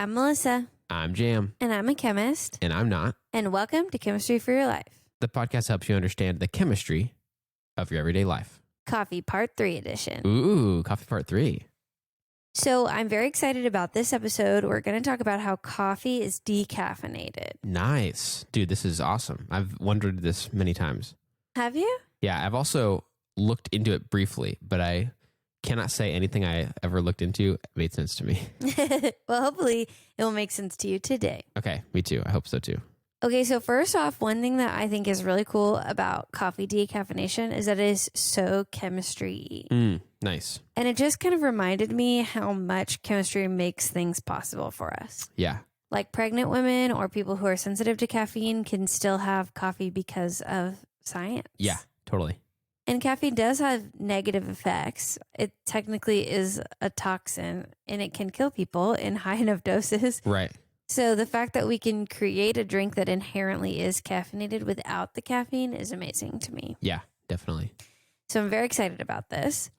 I'm Melissa. I'm Jam. And I'm a chemist. And I'm not. And welcome to Chemistry for Your Life. The podcast helps you understand the chemistry of your everyday life. Coffee Part 3 edition. Ooh, Coffee Part 3. So I'm very excited about this episode. We're going to talk about how coffee is decaffeinated. Nice. Dude, this is awesome. I've wondered this many times. Have you? Yeah, I've also looked into it briefly, but I cannot say anything I ever looked into made sense to me. Well, hopefully it will make sense to you today. Okay, me too. I hope so too. Okay, so first off, one thing that I think is really cool about coffee decaffeination is that it is so chemistry-y. Nice. And it just kind of reminded me how much chemistry makes things possible for us. Yeah. Like pregnant women or people who are sensitive to caffeine can still have coffee because of science. Yeah, totally. And caffeine does have negative effects. It technically is a toxin and it can kill people in high enough doses. Right. So the fact that we can create a drink that inherently is caffeinated without the caffeine is amazing to me. Yeah, definitely. So I'm very excited about this.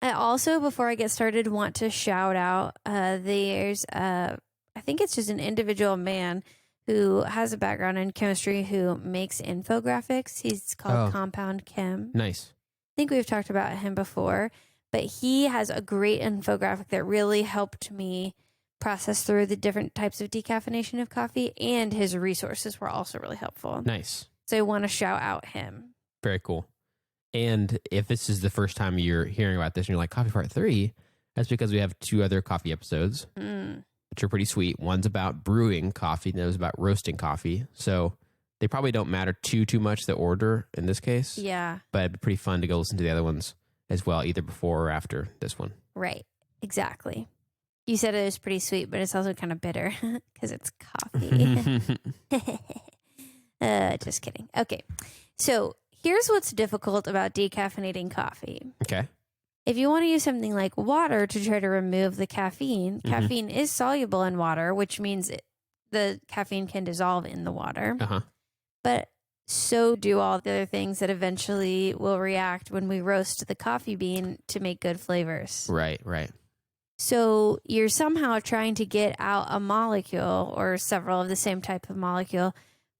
I also, before I get started, want to shout out, there's, I think it's just an individual man who has a background in chemistry who makes infographics. He's called Compound Chem. Nice. I think we've talked about him before, but he has a great infographic that really helped me process through the different types of decaffeination of coffee, and his resources were also really helpful. Nice. So I want to shout out him. Very cool. And if this is the first time you're hearing about this and you're like, Coffee Part 3, that's because we have 2 other coffee episodes, which are pretty sweet. One's about brewing coffee, and the other's about roasting coffee. So they probably don't matter too much, the order in this case. Yeah. But it'd be pretty fun to go listen to the other ones as well, either before or after this one. Right. Exactly. You said it was pretty sweet, but it's also kind of bitter because it's coffee. Just kidding. Okay. So here's what's difficult about decaffeinating coffee. Okay. If you want to use something like water to try to remove the caffeine, caffeine is soluble in water, which means the caffeine can dissolve in the water. But so do all the other things that eventually will react when we roast the coffee bean to make good flavors. Right, right. So you're somehow trying to get out a molecule or several of the same type of molecule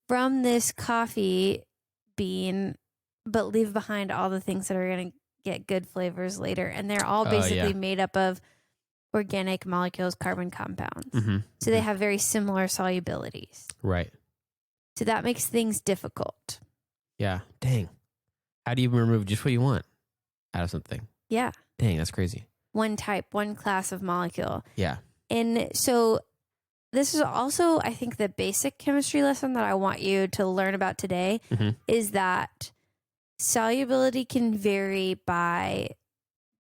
from this coffee bean, but leave behind all the things that are going to get good flavors later. And they're all basically made up of organic molecules, carbon compounds. So they have very similar solubilities. Right. So that makes things difficult. Yeah. Dang. How do you remove just what you want out of something? Yeah. Dang, that's crazy. One type, one class of molecule. Yeah. And so this is also, I think, the basic chemistry lesson that I want you to learn about today is that solubility can vary by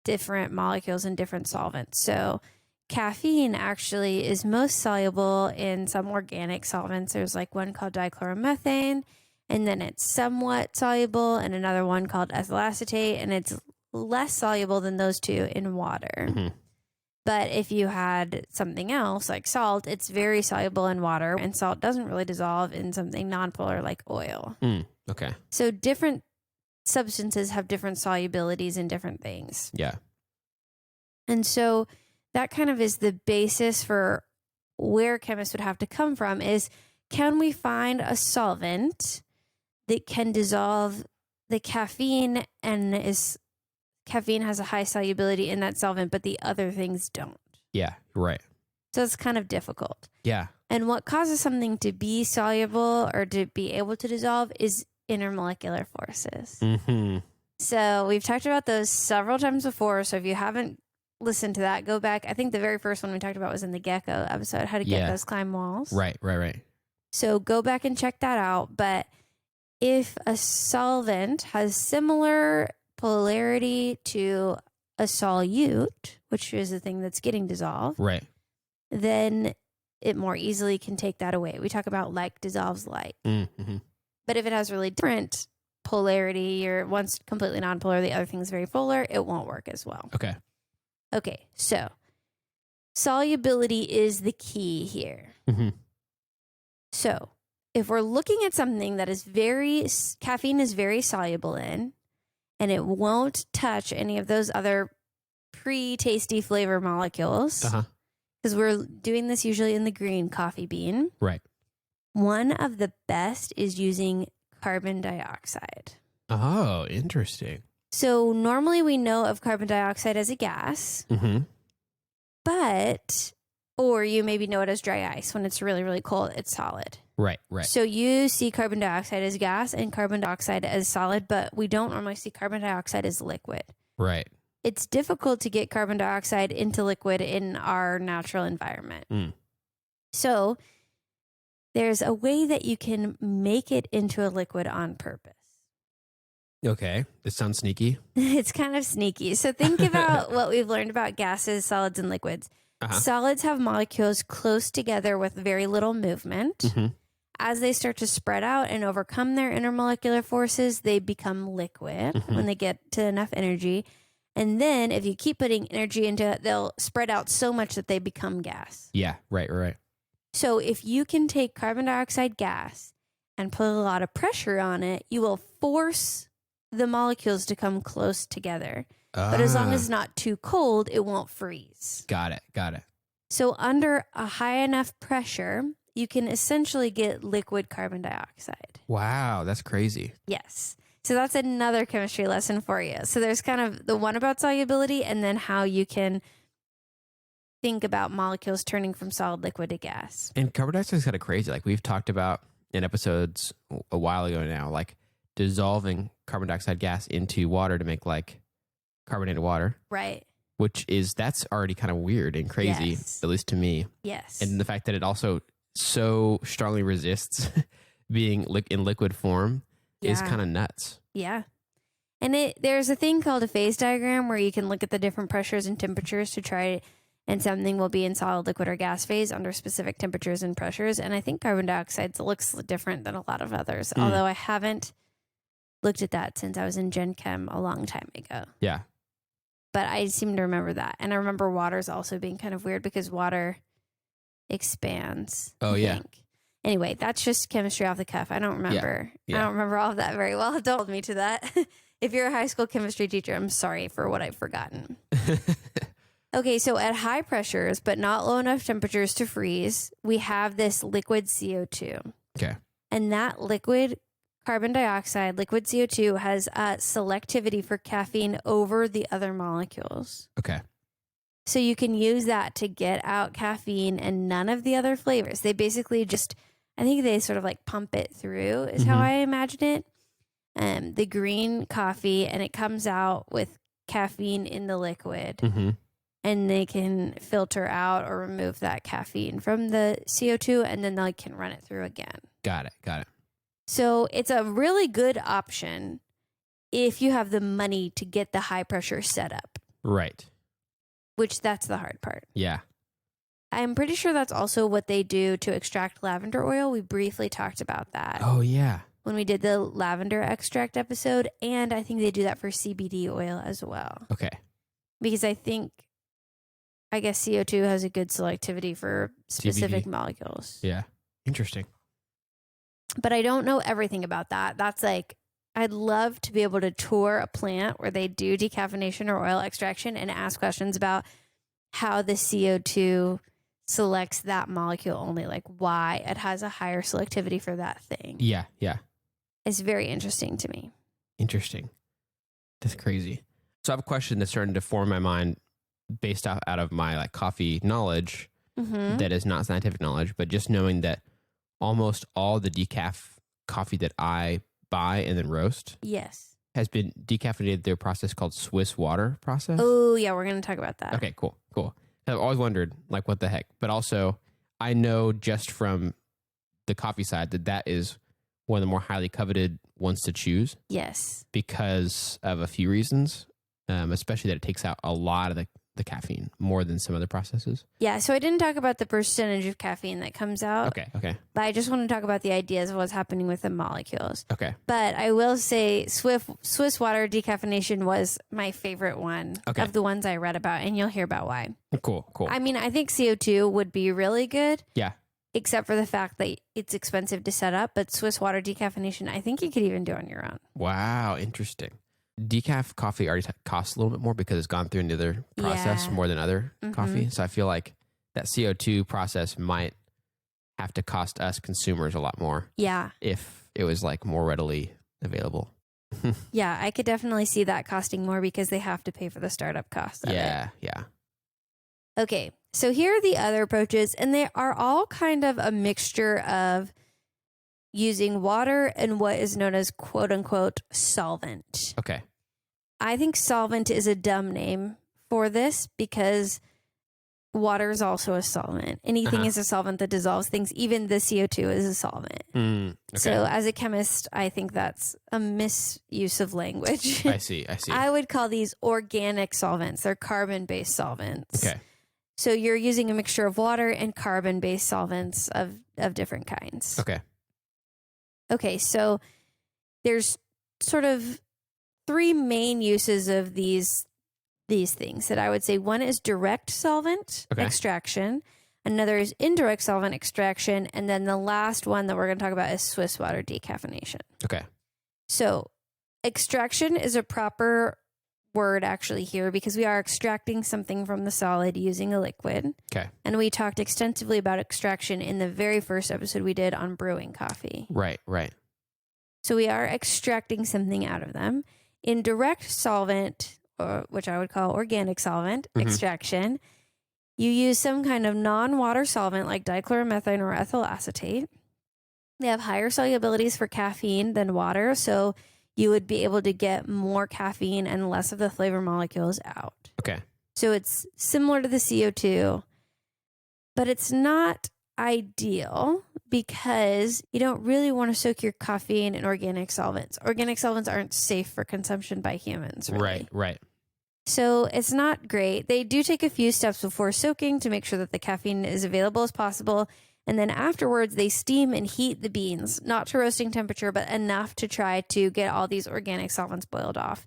different molecules and different solvents. So caffeine actually is most soluble in some organic solvents. There's like one called dichloromethane, and then it's somewhat soluble, and another one called ethyl acetate, and it's less soluble than those two in water. But if you had something else like salt, it's very soluble in water, and salt doesn't really dissolve in something nonpolar like oil. Okay. So different substances have different solubilities in different things. Yeah. And so that kind of is the basis for where chemists would have to come from is, can we find a solvent that can dissolve the caffeine and caffeine has a high solubility in that solvent, but the other things don't? Yeah, right. So it's kind of difficult. Yeah. And what causes something to be soluble or to be able to dissolve is intermolecular forces. So we've talked about those several times before. So if you haven't listened to that, go back. I think the very first one we talked about was in the gecko episode, how to get those climb walls. Right. So go back and check that out. But if a solvent has similar polarity to a solute, which is the thing that's getting dissolved, Right. then it more easily can take that away. We talk about like dissolves like. But if it has really different polarity, or one's completely nonpolar, the other thing's very polar, it won't work as well. Okay, so solubility is the key here. So if we're looking at something that is caffeine is very soluble in, and it won't touch any of those other pre-tasty flavor molecules, because we're doing this usually in the green coffee bean. Right. One of the best is using carbon dioxide. Oh, interesting. So normally we know of carbon dioxide as a gas, or you maybe know it as dry ice. When it's really, really cold, it's solid. Right. So you see carbon dioxide as gas and carbon dioxide as solid, but we don't normally see carbon dioxide as liquid. Right. It's difficult to get carbon dioxide into liquid in our natural environment. So there's a way that you can make it into a liquid on purpose. Okay. This sounds sneaky. It's kind of sneaky. So think about what we've learned about gases, solids, and liquids. Solids have molecules close together with very little movement. As they start to spread out and overcome their intermolecular forces, they become liquid when they get to enough energy. And then if you keep putting energy into it, they'll spread out so much that they become gas. Yeah, right. So if you can take carbon dioxide gas and put a lot of pressure on it, you will force the molecules to come close together. But as long as it's not too cold, it won't freeze. Got it. So under a high enough pressure, you can essentially get liquid carbon dioxide. Wow, that's crazy. Yes. So that's another chemistry lesson for you. So there's kind of the one about solubility and then how you can think about molecules turning from solid liquid to gas. And carbon dioxide is kind of crazy. Like we've talked about in episodes a while ago now, like dissolving carbon dioxide gas into water to make like carbonated water. Right. That's already kind of weird and crazy, at least to me. Yes. And the fact that it also so strongly resists being in liquid form is kind of nuts. Yeah. And there's a thing called a phase diagram where you can look at the different pressures and temperatures to try, and something will be in solid, liquid, or gas phase under specific temperatures and pressures. And I think carbon dioxide looks different than a lot of others, although I haven't looked at that since I was in Gen Chem a long time ago. Yeah. But I seem to remember that. And I remember water's also being kind of weird because water expands. Oh, yeah. Anyway, that's just chemistry off the cuff. I don't remember. Yeah. I don't remember all of that very well. Don't hold me to that. If you're a high school chemistry teacher, I'm sorry for what I've forgotten. Okay, so at high pressures, but not low enough temperatures to freeze, we have this liquid CO2. Okay. And that liquid carbon dioxide, liquid CO2, has selectivity for caffeine over the other molecules. Okay. So you can use that to get out caffeine and none of the other flavors. They basically just, I think they sort of like pump it through is how I imagine it. The green coffee, and it comes out with caffeine in the liquid. And they can filter out or remove that caffeine from the CO2, and then they can run it through again. Got it. So it's a really good option if you have the money to get the high pressure setup. Right. Which that's the hard part. Yeah. I'm pretty sure that's also what they do to extract lavender oil. We briefly talked about that. Oh, yeah. When we did the lavender extract episode. And I think they do that for CBD oil as well. Okay. Because I guess CO2 has a good selectivity for specific CBD molecules. Yeah. Interesting. But I don't know everything about that. That's like, I'd love to be able to tour a plant where they do decaffeination or oil extraction and ask questions about how the CO2 selects that molecule only, like why it has a higher selectivity for that thing. Yeah. It's very interesting to me. Interesting. That's crazy. So I have a question that's starting to form my mind based out of my like coffee knowledge that is not scientific knowledge, but just knowing that almost all the decaf coffee that I buy and then roast has been decaffeinated through a process called Swiss water process. Oh, yeah, we're going to talk about that. Okay, cool. I've always wondered, like, what the heck? But also, I know just from the coffee side that is one of the more highly coveted ones to choose. Yes. Because of a few reasons, especially that it takes out a lot of the caffeine more than some other processes. Yeah, so I didn't talk about the percentage of caffeine that comes out. Okay. But I just want to talk about the ideas of what's happening with the molecules. Okay. But I will say Swiss water decaffeination was my favorite one of the ones I read about, and you'll hear about why. Cool. I mean, I think CO2 would be really good. Yeah. Except for the fact that it's expensive to set up, but Swiss water decaffeination, I think you could even do on your own. Wow, interesting. Decaf coffee already costs a little bit more because it's gone through another process more than other coffee. So I feel like that CO2 process might have to cost us consumers a lot more. Yeah. If it was like more readily available. Yeah, I could definitely see that costing more because they have to pay for the startup costs of it. Yeah. Okay, so here are the other approaches, and they are all kind of a mixture of using water and what is known as quote unquote solvent. Okay. I think solvent is a dumb name for this because water is also a solvent. Anything is a solvent that dissolves things. Even the CO2 is a solvent. Okay. So as a chemist, I think that's a misuse of language. I see. I would call these organic solvents. They're carbon-based solvents. Okay. So you're using a mixture of water and carbon-based solvents of different kinds. Okay, so there's sort of three main uses of these things that I would say. One is direct solvent extraction. Another is indirect solvent extraction. And then the last one that we're going to talk about is Swiss water decaffeination. Okay. So extraction is a proper word actually here because we are extracting something from the solid using a liquid. Okay. And we talked extensively about extraction in the very first episode we did on brewing coffee. Right. So we are extracting something out of them. In direct solvent, or which I would call organic solvent extraction, you use some kind of non-water solvent like dichloromethane or ethyl acetate. They have higher solubilities for caffeine than water, so you would be able to get more caffeine and less of the flavor molecules out. Okay. So it's similar to the CO2, but it's not ideal because you don't really want to soak your caffeine in organic solvents. Organic solvents aren't safe for consumption by humans. Really. Right. So it's not great. They do take a few steps before soaking to make sure that the caffeine is available as possible. And then afterwards, they steam and heat the beans, not to roasting temperature, but enough to try to get all these organic solvents boiled off.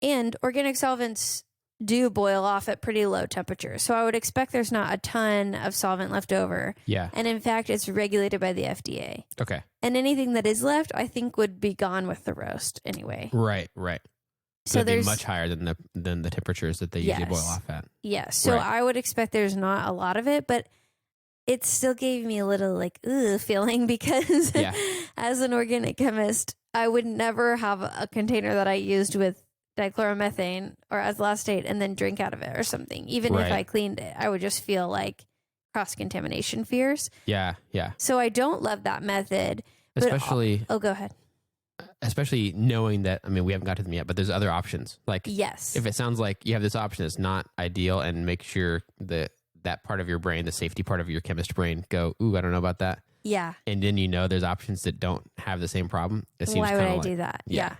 And organic solvents do boil off at pretty low temperatures. So I would expect there's not a ton of solvent left over. Yeah. And in fact, it's regulated by the FDA. Okay. And anything that is left, I think would be gone with the roast anyway. Right. So there's much higher than the temperatures that they usually boil off at. Yes. So I would expect there's not a lot of it, but it still gave me a little like feeling because as an organic chemist, I would never have a container that I used with dichloromethane or ethyl acetate and then drink out of it or something. Even if I cleaned it, I would just feel like cross-contamination fears. Yeah. So I don't love that method. Especially... go ahead. Especially knowing that, I mean, we haven't got to them yet, but there's other options. Like, yes, if it sounds like you have this option, it's not ideal, and make sure that part of your brain, the safety part of your chemist brain, go, ooh, I don't know about that. Yeah. And then there's options that don't have the same problem. It seems why would I do that? Yeah.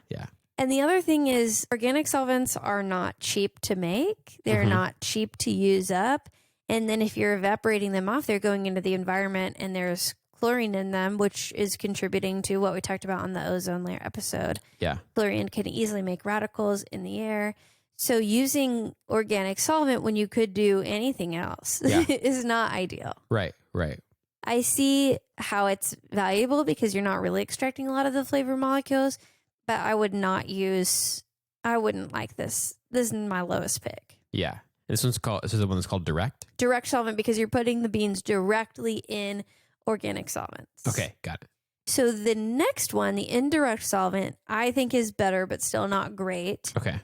And the other thing is organic solvents are not cheap to make. They're not cheap to use up. And then if you're evaporating them off, they're going into the environment and there's chlorine in them, which is contributing to what we talked about on the ozone layer episode. Yeah. Chlorine can easily make radicals in the air. So using organic solvent when you could do anything else is not ideal. Right. I see how it's valuable because you're not really extracting a lot of the flavor molecules, but I wouldn't like this. This is my lowest pick. Yeah. This is the one that's called direct? Direct solvent because you're putting the beans directly in organic solvents. Okay, got it. So the next one, the indirect solvent, I think is better, but still not great. Okay.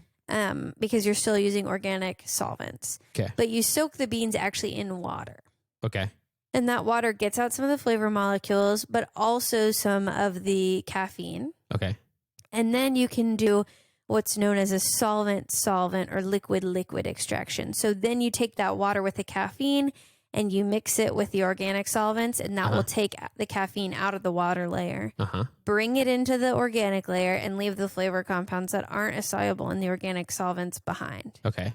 Because you're still using organic solvents. Okay. But you soak the beans actually in water. Okay. And that water gets out some of the flavor molecules, but also some of the caffeine. Okay. And then you can do what's known as a solvent or liquid extraction. So then you take that water with the caffeine and you mix it with the organic solvents, and that will take the caffeine out of the water layer, bring it into the organic layer, and leave the flavor compounds that aren't as soluble in the organic solvents behind. Okay.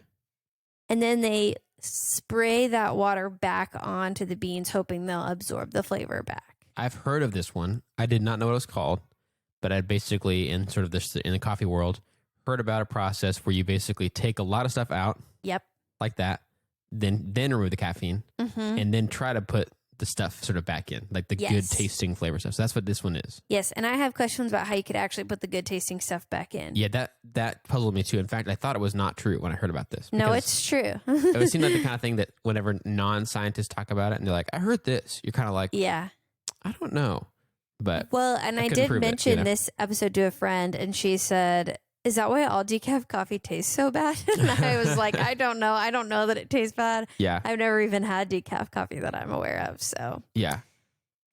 And then they spray that water back onto the beans, hoping they'll absorb the flavor back. I've heard of this one. I did not know what it was called, but I basically, in the coffee world, heard about a process where you basically take a lot of stuff out. Yep. Like that. Then remove the caffeine and then try to put the stuff sort of back in, like the Yes. good tasting flavor stuff. So that's what this one is. Yes, and I have questions about how you could actually put the good tasting stuff back in. Yeah, that puzzled me too. In fact, I thought it was not true when I heard about this. No, because it's true. it seemed like the kind of thing that whenever non-scientists talk about it and they're like, I heard this, you're kind of like, Yeah. I don't know. But Well, and I couldn't did prove it, mention you know? this episode to a friend, and she said, is that why all decaf coffee tastes so bad? And I was like, I don't know. I don't know that it tastes bad. yeah, I've never even had decaf coffee that I'm aware of. So yeah.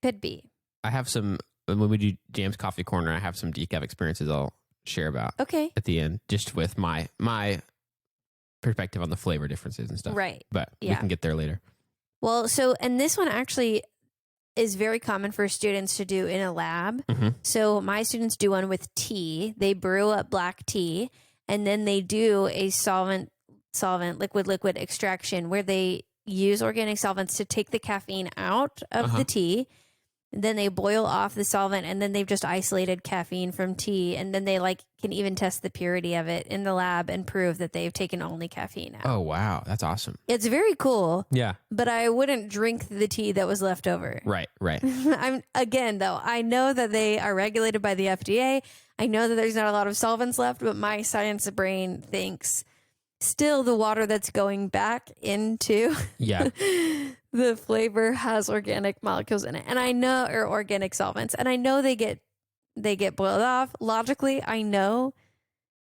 could be. I have some, when we do Jam's Coffee Corner, I have some decaf experiences I'll share about Okay. at the end, just with my perspective on the flavor differences and stuff. Right. But we Yeah. can get there later. Well, so, and this one actually is very common for students to do in a lab. Mm-hmm. So my students do one with tea. They brew up black tea, and then they do a solvent, liquid extraction where they use organic solvents to take the caffeine out of the tea. Then they boil off the solvent, and then they've just isolated caffeine from tea. And then they can even test the purity of it in the lab and prove that they've taken only caffeine out. Oh, wow. That's awesome. It's very cool, Yeah. but I wouldn't drink the tea that was left over. Right. I know that they are regulated by the FDA. I know that there's not a lot of solvents left, but my science brain thinks still the water that's going back into Yeah. the flavor has organic molecules in it. And I know, or organic solvents, and I know they get boiled off. Logically, I know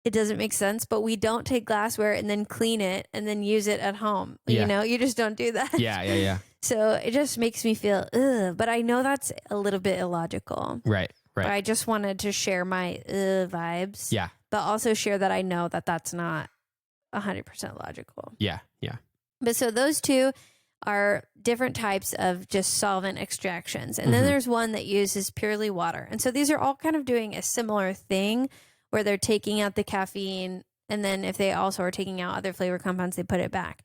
it doesn't make sense, but we don't take glassware and then clean it and then use it at home. Yeah. You know, you just don't do that. Yeah. So it just makes me feel, ugh, but I know that's a little bit illogical. Right. But I just wanted to share my vibes. Yeah. But also share that I know that that's not 100% logical. Yeah. But so those two are different types of just solvent extractions. And then there's one that uses purely water. And so these are all kind of doing a similar thing where they're taking out the caffeine. And then if they also are taking out other flavor compounds, they put it back.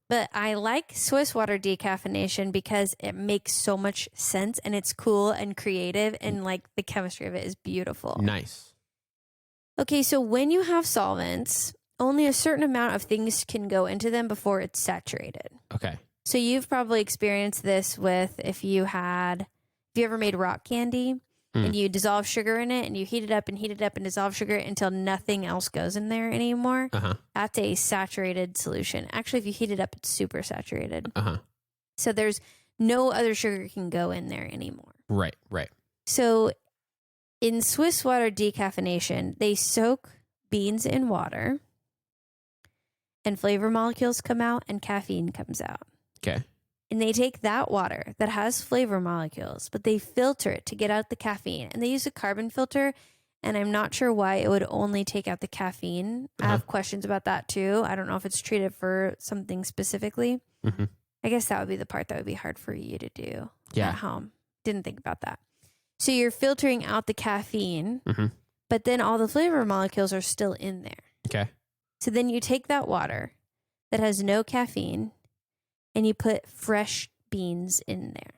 But I like Swiss water decaffeination because it makes so much sense and it's cool and creative and the chemistry of it is beautiful. Nice. Okay, so when you have solvents, only a certain amount of things can go into them before it's saturated. Okay. So you've probably experienced this with if you ever made rock candy and you dissolve sugar in it and you heat it up and dissolve sugar until nothing else goes in there anymore. That's a saturated solution. Actually, if you heat it up, it's super saturated. So there's no other sugar can go in there anymore. Right. So in Swiss water decaffeination, they soak beans in water and flavor molecules come out and caffeine comes out. Okay. And they take that water that has flavor molecules, but they filter it to get out the caffeine. And they use a carbon filter. And I'm not sure why it would only take out the caffeine. I have questions about that too. I don't know if it's treated for something specifically. I guess that would be the part that would be hard for you to do at home. Didn't think about that. So you're filtering out the caffeine, but then all the flavor molecules are still in there. Okay. So then you take that water that has no caffeine and you put fresh beans in there.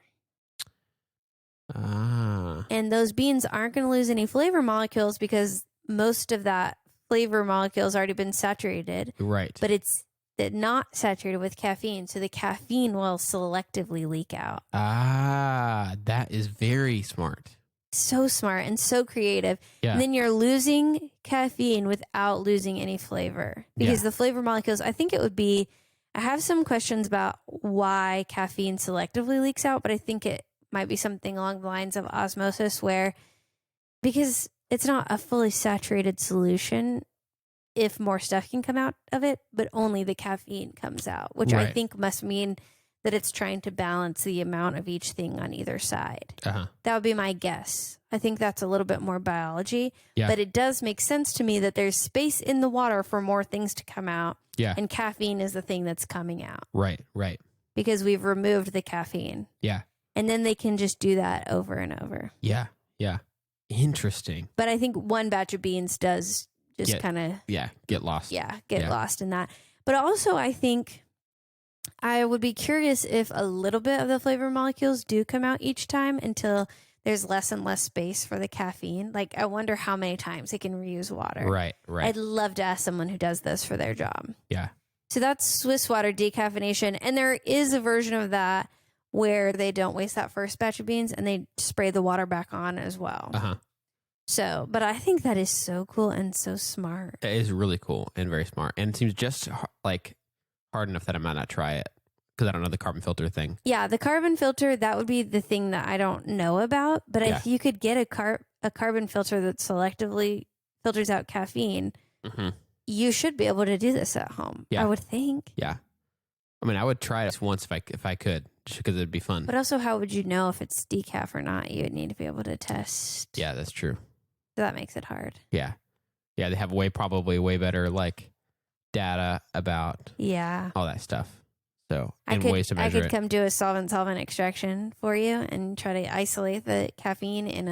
And those beans aren't going to lose any flavor molecules because most of that flavor molecule has already been saturated. Right. But it's not saturated with caffeine. So the caffeine will selectively leak out. That is very smart. So smart and so creative. Yeah. And then you're losing caffeine without losing any flavor because the flavor molecules, I think it would be, I have some questions about why caffeine selectively leaks out, but I think it might be something along the lines of osmosis because it's not a fully saturated solution if more stuff can come out of it, but only the caffeine comes out, which I think must mean that it's trying to balance the amount of each thing on either side. That would be my guess. I think that's a little bit more biology, but it does make sense to me that there's space in the water for more things to come out. And caffeine is the thing that's coming out. Right. Because we've removed the caffeine. Yeah. And then they can just do that over and over. Yeah. Interesting. But I think one batch of beans does just kind of... get lost. Get lost in that. But also I think I would be curious if a little bit of the flavor molecules do come out each time until there's less and less space for the caffeine. I wonder how many times they can reuse water. Right. I'd love to ask someone who does this for their job. Yeah. So that's Swiss water decaffeination. And there is a version of that where they don't waste that first batch of beans and they spray the water back on as well. So, but I think that is so cool and so smart. It is really cool and very smart. And it seems just like hard enough that I might not try it because I don't know the carbon filter thing. Yeah, the carbon filter, that would be the thing that I don't know about. But if you could get a carbon filter that selectively filters out caffeine, you should be able to do this at home, I would think. Yeah. I mean, I would try it once if I could, just because it'd be fun. But also, how would you know if it's decaf or not? You would need to be able to test. Yeah, that's true. So that makes it hard. Yeah. Yeah, they have probably way better like data about all that stuff. So, ways to measure it. I could come do a solvent extraction for you and try to isolate the caffeine in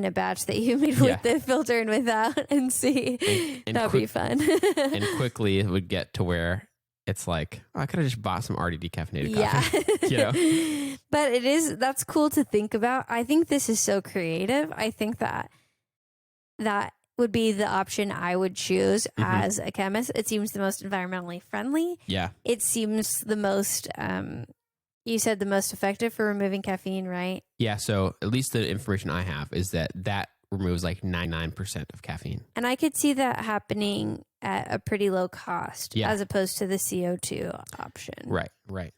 a batch that you made with the filter and without and see. And that'd be fun. And quickly it would get to where it's like, I could have just bought some already decaffeinated coffee. You know? But that's cool to think about. I think this is so creative. I think that would be the option I would choose as a chemist. It seems the most environmentally friendly. Yeah. It seems the most, you said the most effective for removing caffeine, right? Yeah. So at least the information I have is that removes like 99% of caffeine. And I could see that happening at a pretty low cost as opposed to the CO2 option. Right.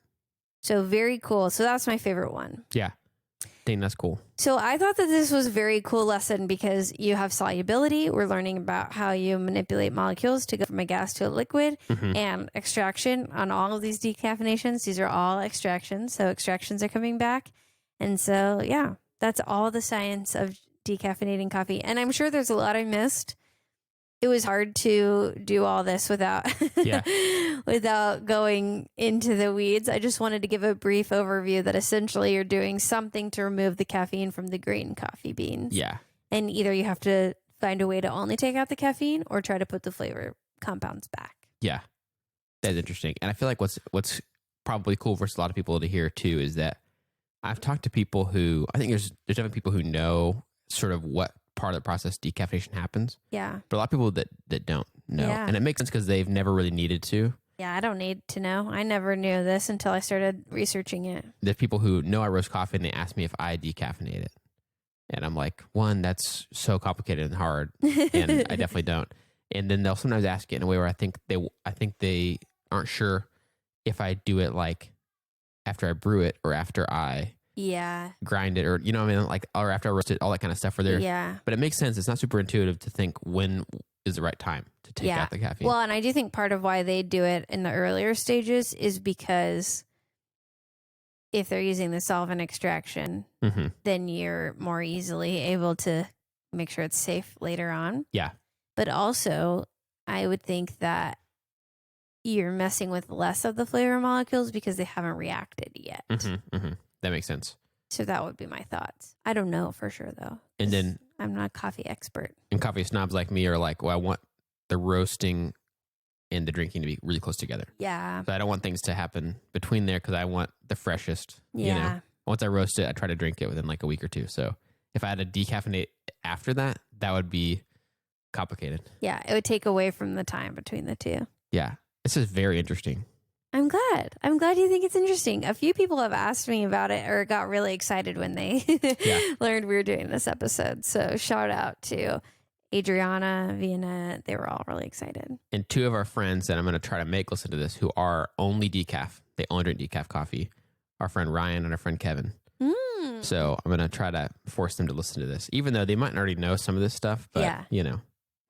So very cool. So that's my favorite one. Yeah. I think that's cool. So I thought that this was a very cool lesson because you have solubility. We're learning about how you manipulate molecules to go from a gas to a liquid and extraction on all of these decaffeinations. These are all extractions. So extractions are coming back. And so, yeah, that's all the science of decaffeinating coffee. And I'm sure there's a lot I missed. It was hard to do all this without without going into the weeds. I just wanted to give a brief overview that essentially you're doing something to remove the caffeine from the green coffee beans. Yeah. And either you have to find a way to only take out the caffeine or try to put the flavor compounds back. Yeah. That's interesting. And I feel like what's probably cool for a lot of people to hear too is that I've talked to people who, I think there's definitely people who know sort of what part of the process decaffeination happens. Yeah. But a lot of people that don't know. Yeah. And it makes sense because they've never really needed to. Yeah, I don't need to know. I never knew this until I started researching it. There's people who know I roast coffee and they ask me if I decaffeinate it. And I'm like, one, that's so complicated and hard. And I definitely don't. And then they'll sometimes ask it in a way where I think they aren't sure if I do it like after I brew it or after I grind it, or you know what I mean, like, or after I roast it, all that kind of stuff. Where but it makes sense. It's not super intuitive to think when is the right time to take out the caffeine. Well, and I do think part of why they do it in the earlier stages is because if they're using the solvent extraction, then you're more easily able to make sure it's safe later on. Yeah. But also, I would think that you're messing with less of the flavor molecules because they haven't reacted yet. That makes sense. So that would be my thoughts. I don't know for sure, though. And then I'm not a coffee expert. And coffee snobs like me are like, well, I want the roasting and the drinking to be really close together. Yeah. So I don't want things to happen between there because I want the freshest. You know? Once I roast it, I try to drink it within like a week or two. So if I had to decaffeinate after that, that would be complicated. Yeah, it would take away from the time between the two. Yeah. This is very interesting. I'm glad. I'm glad you think it's interesting. A few people have asked me about it or got really excited when they learned we were doing this episode. So shout out to Adriana, Vienna. They were all really excited. And two of our friends that I'm going to try to make listen to this who are only decaf. They only drink decaf coffee. Our friend Ryan and our friend Kevin. So I'm going to try to force them to listen to this, even though they might already know some of this stuff. But, you know,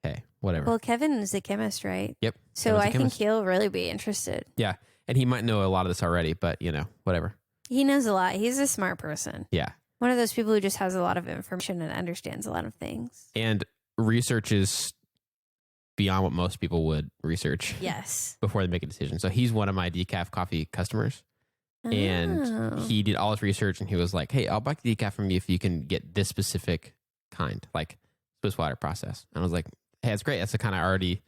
hey, whatever. Well, Kevin is a chemist, right? Yep. So I think he'll really be interested. Yeah. And he might know a lot of this already, but, you know, whatever. He knows a lot. He's a smart person. Yeah. One of those people who just has a lot of information and understands a lot of things. And research is beyond what most people would research. Yes. Before they make a decision. So he's one of my decaf coffee customers. And he did all his research and he was like, hey, I'll buy the decaf from you if you can get this specific kind, like Swiss water process. And I was like, hey, that's great. That's the kind I already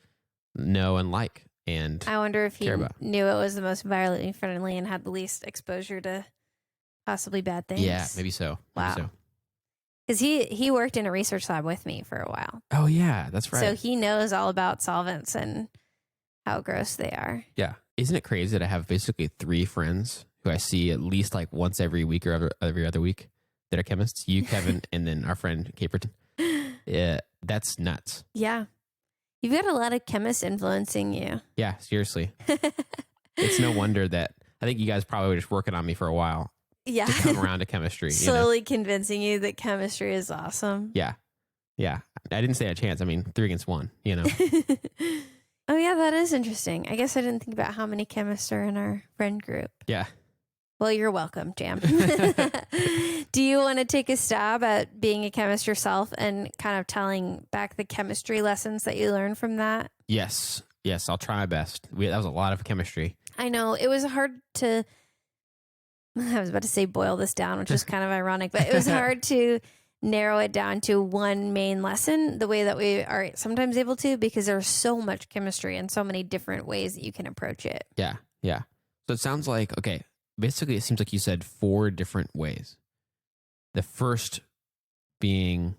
know and like. And I wonder if he knew it was the most environmentally friendly and had the least exposure to possibly bad things. Yeah, maybe so. Wow. Maybe so. Because he worked in a research lab with me for a while. Oh, yeah, that's right. So he knows all about solvents and how gross they are. Yeah. Isn't it crazy that I have basically 3 friends who I see at least like once every week or every other week that are chemists. You, Kevin, and then our friend Caperton. Yeah, that's nuts. Yeah. You've got a lot of chemists influencing you. Yeah, seriously. It's no wonder that I think you guys probably were just working on me for a while. Yeah. To come around to chemistry. Slowly convincing you that chemistry is awesome. Yeah. Yeah. I didn't say a chance. I mean, 3 against 1, Oh, yeah, that is interesting. I guess I didn't think about how many chemists are in our friend group. Yeah. Well, you're welcome, Jam. Do you want to take a stab at being a chemist yourself and kind of telling back the chemistry lessons that you learned from that? Yes. Yes. I'll try my best. That was a lot of chemistry. I know. It was hard to, I was about to say boil this down, which is kind of ironic, but it was hard to narrow it down to one main lesson the way that we are sometimes able to, because there's so much chemistry and so many different ways that you can approach it. Yeah. Yeah. So it sounds like, okay, basically it seems like you said 4 different ways. The first being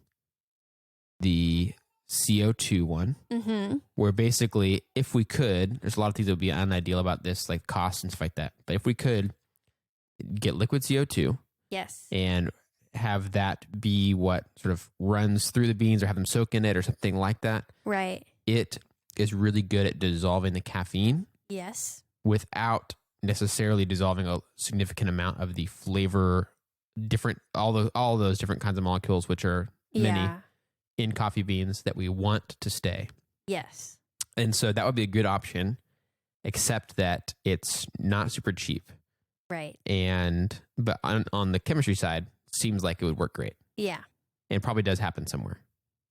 the CO2 one, where basically if we could, there's a lot of things that would be unideal about this, like cost and stuff like that. But if we could get liquid CO2, yes, and have that be what sort of runs through the beans or have them soak in it or something like that. right. It is really good at dissolving the caffeine. Yes. Without necessarily dissolving a significant amount of the flavor, all those different kinds of molecules, which are many in coffee beans that we want to stay. Yes. And so that would be a good option, except that it's not super cheap. Right. But on the chemistry side, seems like it would work great. Yeah. And it probably does happen somewhere.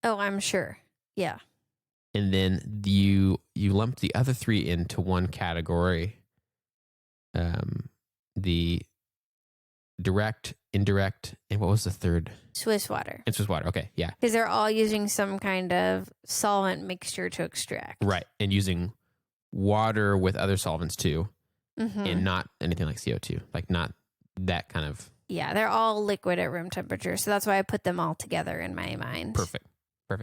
Oh, I'm sure. Yeah. And then you lump the other 3 into one category. The direct, indirect, and what was the third? Swiss water. And Swiss water. Okay, yeah. Because they're all using some kind of solvent mixture to extract. Right. And using water with other solvents too. And not anything like CO2. Like not that kind of... Yeah, they're all liquid at room temperature. So that's why I put them all together in my mind. Perfect.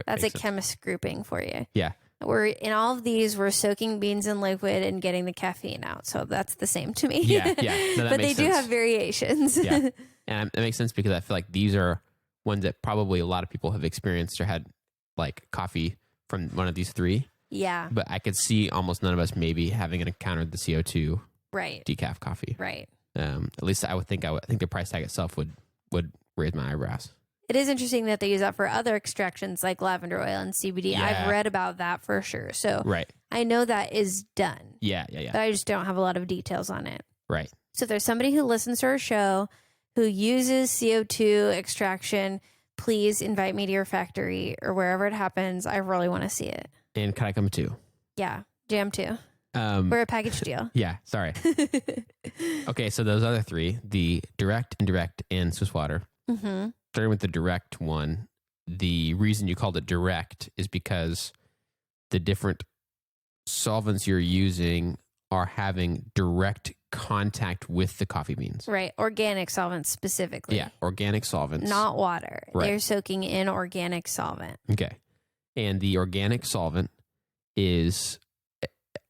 That's a chemist grouping for you. Yeah. We're in all of these, we're soaking beans in liquid and getting the caffeine out. So that's the same to me. Yeah. No, but they do have variations. Yeah. And it makes sense because I feel like these are ones that probably a lot of people have experienced or had like coffee from one of these 3. Yeah. But I could see almost none of us maybe having encountered the CO2 decaf coffee. Right. At least I think the price tag itself would raise my eyebrows. It is interesting that they use that for other extractions like lavender oil and CBD. Yeah. I've read about that for sure. So right. I know that is done. Yeah. But I just don't have a lot of details on it. Right. So if there's somebody who listens to our show who uses CO2 extraction, please invite me to your factory or wherever it happens. I really want to see it. And can I come too? Yeah. Jam too. We're a package deal. Yeah. Sorry. Okay. So those other 3, the direct, indirect, and Swiss water. Starting with the direct one, the reason you called it direct is because the different solvents you're using are having direct contact with the coffee beans. Right. Organic solvents specifically. Yeah. Organic solvents. Not water. Right. They're soaking in organic solvent. Okay. And the organic solvent is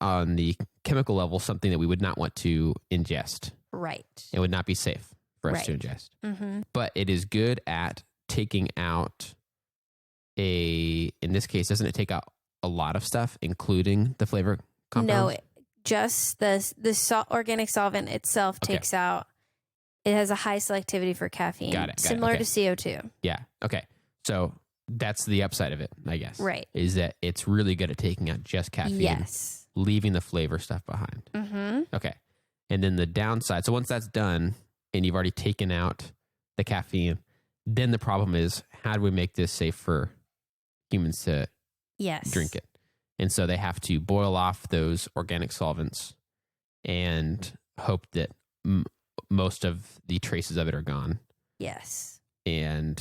on the chemical level something that we would not want to ingest. Right. It would not be safe for us to ingest. But it is good at taking out in this case, doesn't it take out a lot of stuff, including the flavor compounds? No, just the organic solvent itself takes out, it has a high selectivity for caffeine. Got it. Similar to CO2. Yeah. Okay. So that's the upside of it, I guess. Right. Is that it's really good at taking out just caffeine. Yes. Leaving the flavor stuff behind. Okay. And then the downside, so once that's done and you've already taken out the caffeine, then the problem is how do we make this safe for humans to drink it? And so they have to boil off those organic solvents and hope that most of the traces of it are gone. Yes. And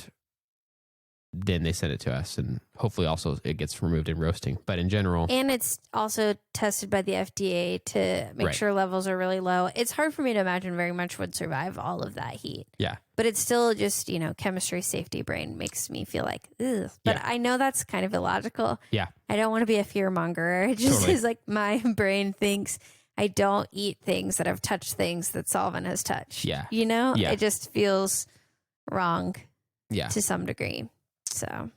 then they send it to us, and hopefully also it gets removed in roasting. But in general... And it's also tested by the FDA to make sure levels are really low. It's hard for me to imagine very much would survive all of that heat. Yeah. But it's still just, chemistry safety brain makes me feel like, ugh. But I know that's kind of illogical. Yeah. I don't want to be a fear monger. It just is like my brain thinks, I don't eat things that have touched things that solvent has touched. Yeah. You know, Yeah. it just feels wrong Yeah. to some degree. So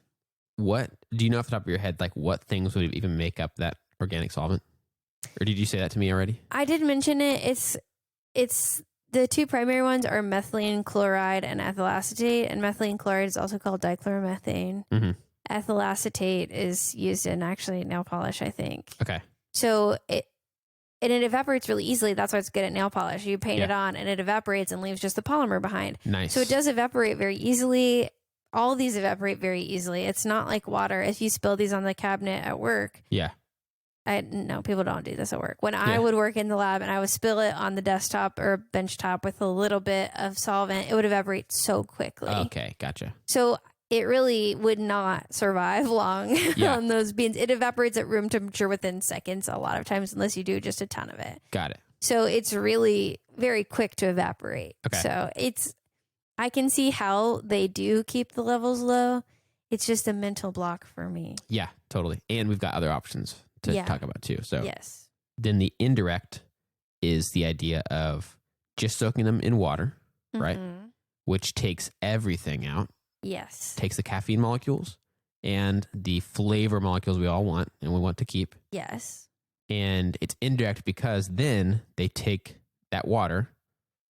What do you know off the top of your head, like what things would even make up that organic solvent? Or did you say that to me already? I did mention it. It's the two primary ones are methylene chloride and ethyl acetate, and methylene chloride is also called dichloromethane. Mm-hmm. Ethyl acetate is used in actually nail polish, I think. Okay. So it evaporates really easily. That's why it's good at nail polish. You paint it on and it evaporates and leaves just the polymer behind. Nice. So it does evaporate very easily. All of these evaporate very easily. It's not like water. If you spill these on the cabinet at work. Yeah. No, people don't do this at work. When I would work in the lab and I would spill it on the desktop or bench top with a little bit of solvent, it would evaporate so quickly. Okay, gotcha. So it really would not survive long on those beans. It evaporates at room temperature within seconds a lot of times, unless you do just a ton of it. Got it. So it's really very quick to evaporate. Okay. So I can see how they do keep the levels low. It's just a mental block for me. Yeah, totally. And we've got other options to talk about too. So yes. Then the indirect is the idea of just soaking them in water, right? Which takes everything out. Yes. Takes the caffeine molecules and the flavor molecules we all want and we want to keep. Yes. And it's indirect because then they take that water,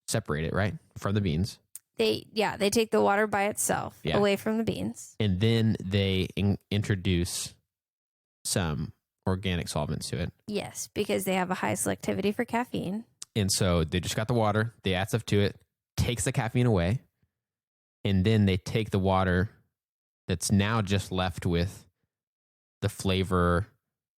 separate it, right, from the beans. They take the water by itself away from the beans. And then they introduce some organic solvents to it. Yes, because they have a high selectivity for caffeine. And so they just got the water, they add stuff to it, takes the caffeine away, and then they take the water that's now just left with the flavor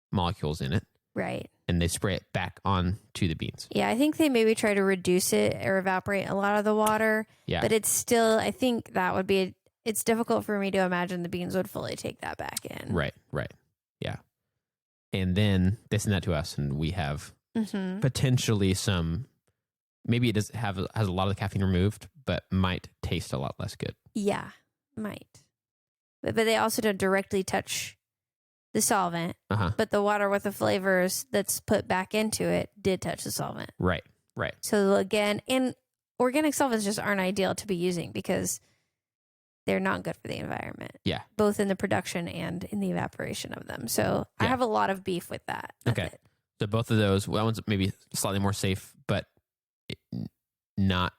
molecules in it. Right. And they spray it back on to the beans. Yeah, I think they maybe try to reduce it or evaporate a lot of the water. Yeah. But it's still, I think that would be, it's difficult for me to imagine the beans would fully take that back in. Right. Yeah. And then they send that to us and we have potentially some, maybe it has a lot of the caffeine removed, but might taste a lot less good. Yeah, might. But they also don't directly touch the solvent, but the water with the flavors that's put back into it did touch the solvent. Right. So again, and organic solvents just aren't ideal to be using because they're not good for the environment. Yeah. Both in the production and in the evaporation of them. So I have a lot of beef with that. Okay. So both of those, well, that one's maybe slightly more safe, but not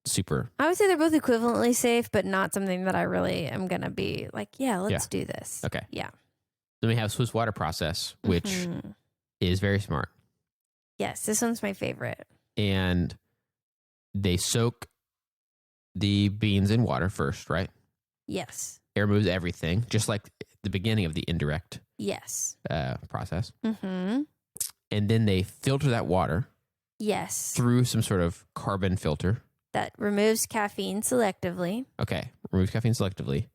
super. I would say they're both equivalently safe, but not something that I really am going to be like, let's do this. Okay. Yeah. Then we have Swiss water process, which is very smart. Yes, this one's my favorite. And they soak the beans in water first, right? Yes. It removes everything, just like the beginning of the indirect process. And then they filter that water. Yes. Through some sort of carbon filter. That removes caffeine selectively. Okay. Removes caffeine selectively.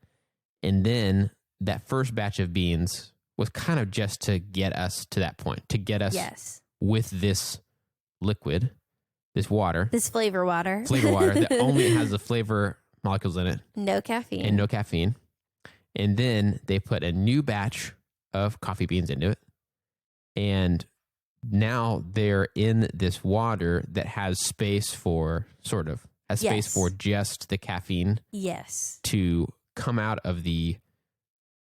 And then that first batch of beans was kind of just to get us to that point, to get us with this liquid, this water. This flavor water. Flavor water that only has the flavor molecules in it. No caffeine. And no caffeine. And then they put a new batch of coffee beans into it. And now they're in this water that has space for space for just the caffeine. Yes. To come out of the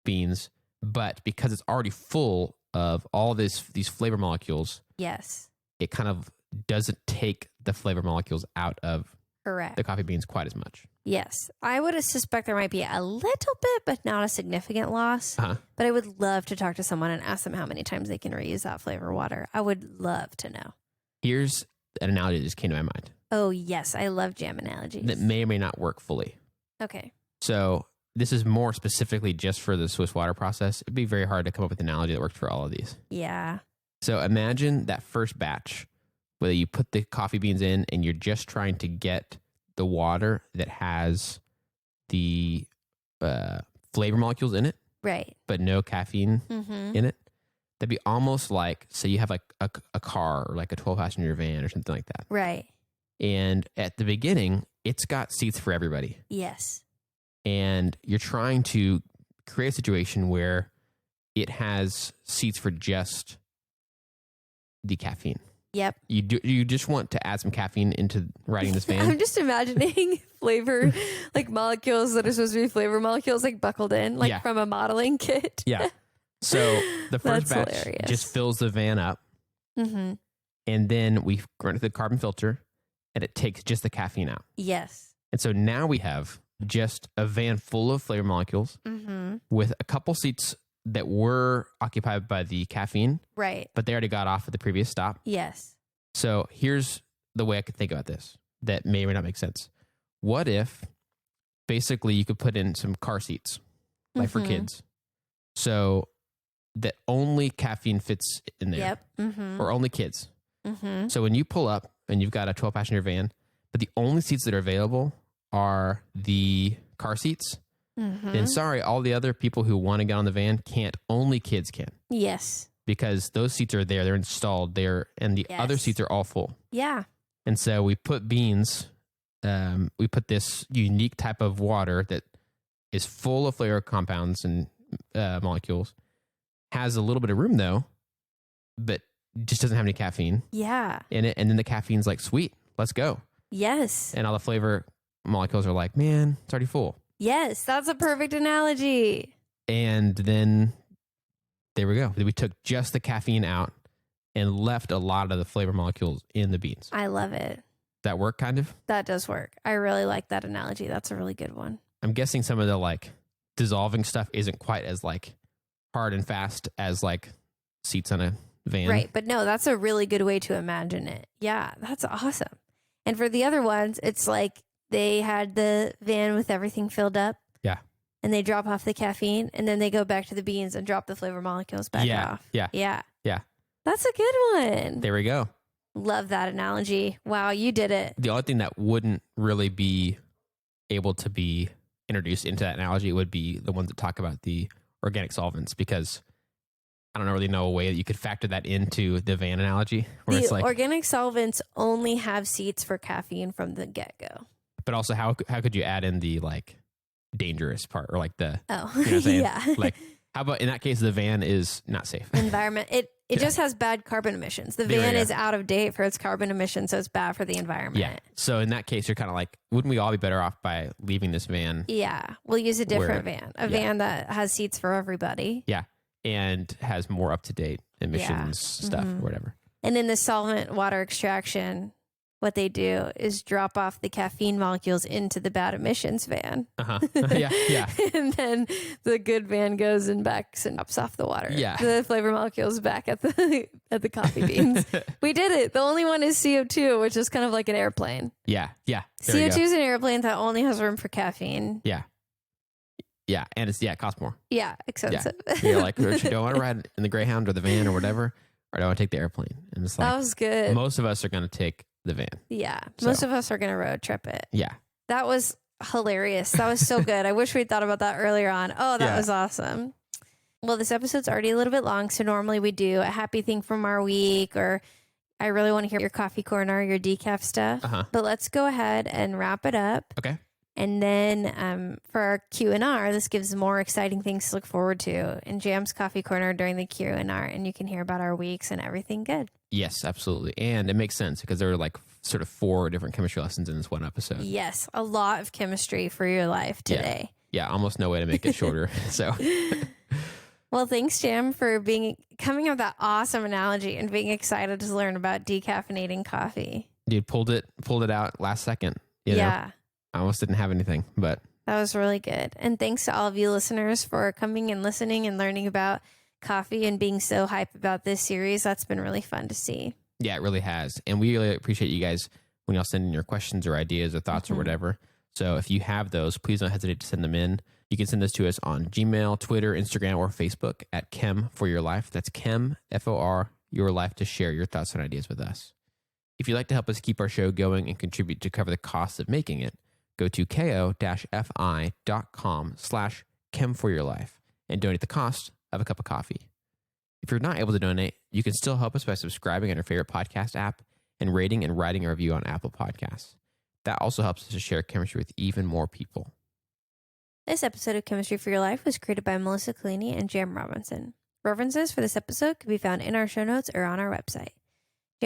beans, but because it's already full of all these flavor molecules, it kind of doesn't take the flavor molecules out of the coffee beans quite as much. Yes. I would suspect there might be a little bit, but not a significant loss. But I would love to talk to someone and ask them how many times they can reuse that flavor water. I would love to know. Here's an analogy that just came to my mind. Oh, yes. I love jam analogies. That may or may not work fully. Okay. So this is more specifically just for the Swiss water process. It'd be very hard to come up with an analogy that works for all of these. Yeah. So imagine that first batch, whether you put the coffee beans in and you're just trying to get the water that has the flavor molecules in it. Right. But no caffeine in it. That'd be almost like, say you have like a car or like a 12-passenger van or something like that. Right. And at the beginning, it's got seats for everybody. Yes. And you're trying to create a situation where it has seats for just the caffeine. Yep. You just want to add some caffeine into riding this van. I'm just imagining flavor, like molecules that are supposed to be flavor molecules, like buckled in, like from a modeling kit. Yeah. So the first batch hilarious. just fills the van up. Mm-hmm. And then we run it through the carbon filter and it takes just the caffeine out. Yes. And so now we have just a van full of flavor molecules with a couple seats that were occupied by the caffeine. Right. But they already got off at the previous stop. Yes. So here's the way I could think about this that may or may not make sense. What if basically you could put in some car seats, like for kids, so that only caffeine fits in there, or only kids. So when you pull up and you've got a 12-passenger van, but the only seats that are available are the car seats, then sorry, all the other people who want to get on the van can't. Only kids can. Yes. Because those seats are there, they're installed there, and the other seats are all full. Yeah. And so we put beans, we put this unique type of water that is full of flavor compounds and molecules, has a little bit of room though, but just doesn't have any caffeine. Yeah. In it, and then the caffeine's like, sweet, let's go. Yes. And all the flavor molecules are like, man, it's already full. Yes, that's a perfect analogy. And then there we go. We took just the caffeine out and left a lot of the flavor molecules in the beans. I love it. That work kind of? That does work. I really like that analogy. That's a really good one. I'm guessing some of the like dissolving stuff isn't quite as like hard and fast as like seats on a van. Right. But no, that's a really good way to imagine it. Yeah, that's awesome. And for the other ones, it's like they had the van with everything filled up. Yeah. And they drop off the caffeine and then they go back to the beans and drop the flavor molecules back off. Yeah. Yeah. Yeah. That's a good one. There we go. Love that analogy. Wow, you did it. The only thing that wouldn't really be able to be introduced into that analogy would be the ones that talk about the organic solvents, because I don't really know a way that you could factor that into the van analogy. Where The it's like, organic solvents only have seats for caffeine from the get-go. but also how could you add in the like dangerous part or like the, Oh, you know what I'm saying? yeah. Like, how about in that case, the van is not safe. Environment. It just has bad carbon emissions. The van is out of date for its carbon emissions, so it's bad for the environment. Yeah. So in that case, you're kind of like, wouldn't we all be better off by leaving this van? Yeah. We'll use a different van. A van that has seats for everybody. Yeah. And has more up-to-date emissions stuff or whatever. And in the solvent water extraction, what they do is drop off the caffeine molecules into the bad emissions van. Yeah. And then the good van goes and backs and drops off the water. Yeah. The flavor molecules back at the coffee beans. We did it. The only one is CO2, which is kind of like an airplane. Yeah. CO2 is an airplane that only has room for caffeine. Yeah. And it costs more. Yeah, expensive. Yeah. You're like, do I want to ride in the Greyhound or the van or whatever? Or do I want to take the airplane? And it's like, that was good. Most of us are going to take the van. Yeah. Most of us are going to road trip it. Yeah. That was hilarious. That was so good. I wish we'd thought about that earlier on. Oh, that was awesome. Well, this episode's already a little bit long, so normally we do a happy thing from our week, or I really want to hear your coffee corner, your decaf stuff. But let's go ahead and wrap it up. Okay. And then for our Q&R, this gives more exciting things to look forward to in Jam's Coffee Corner during the Q&R, and you can hear about our weeks and everything good. Yes, absolutely. And it makes sense because there are like sort of 4 different chemistry lessons in this one episode. Yes, a lot of chemistry for your life today. Yeah, almost no way to make it shorter. So, well, thanks, Jam, for coming up with that awesome analogy and being excited to learn about decaffeinating coffee. Dude, pulled it out last second. You know? I almost didn't have anything, but that was really good. And thanks to all of you listeners for coming and listening and learning about coffee and being so hype about this series. That's been really fun to see. Yeah, it really has. And we really appreciate you guys when y'all send in your questions or ideas or thoughts or whatever. So if you have those, please don't hesitate to send them in. You can send those to us on Gmail, Twitter, Instagram, or Facebook at Chem for Your Life. That's Chem, F-O-R, Your Life, to share your thoughts and ideas with us. If you'd like to help us keep our show going and contribute to cover the costs of making it, go to ko-fi.com/chemforyourlife and donate the cost of a cup of coffee. If you're not able to donate, you can still help us by subscribing on your favorite podcast app and rating and writing a review on Apple Podcasts. That also helps us to share chemistry with even more people. This episode of Chemistry for Your Life was created by Melissa Collini and Jam Robinson. References for this episode can be found in our show notes or on our website.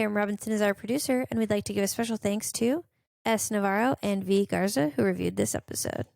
Karen Robinson is our producer, and we'd like to give a special thanks to S. Navarro and V. Garza, who reviewed this episode.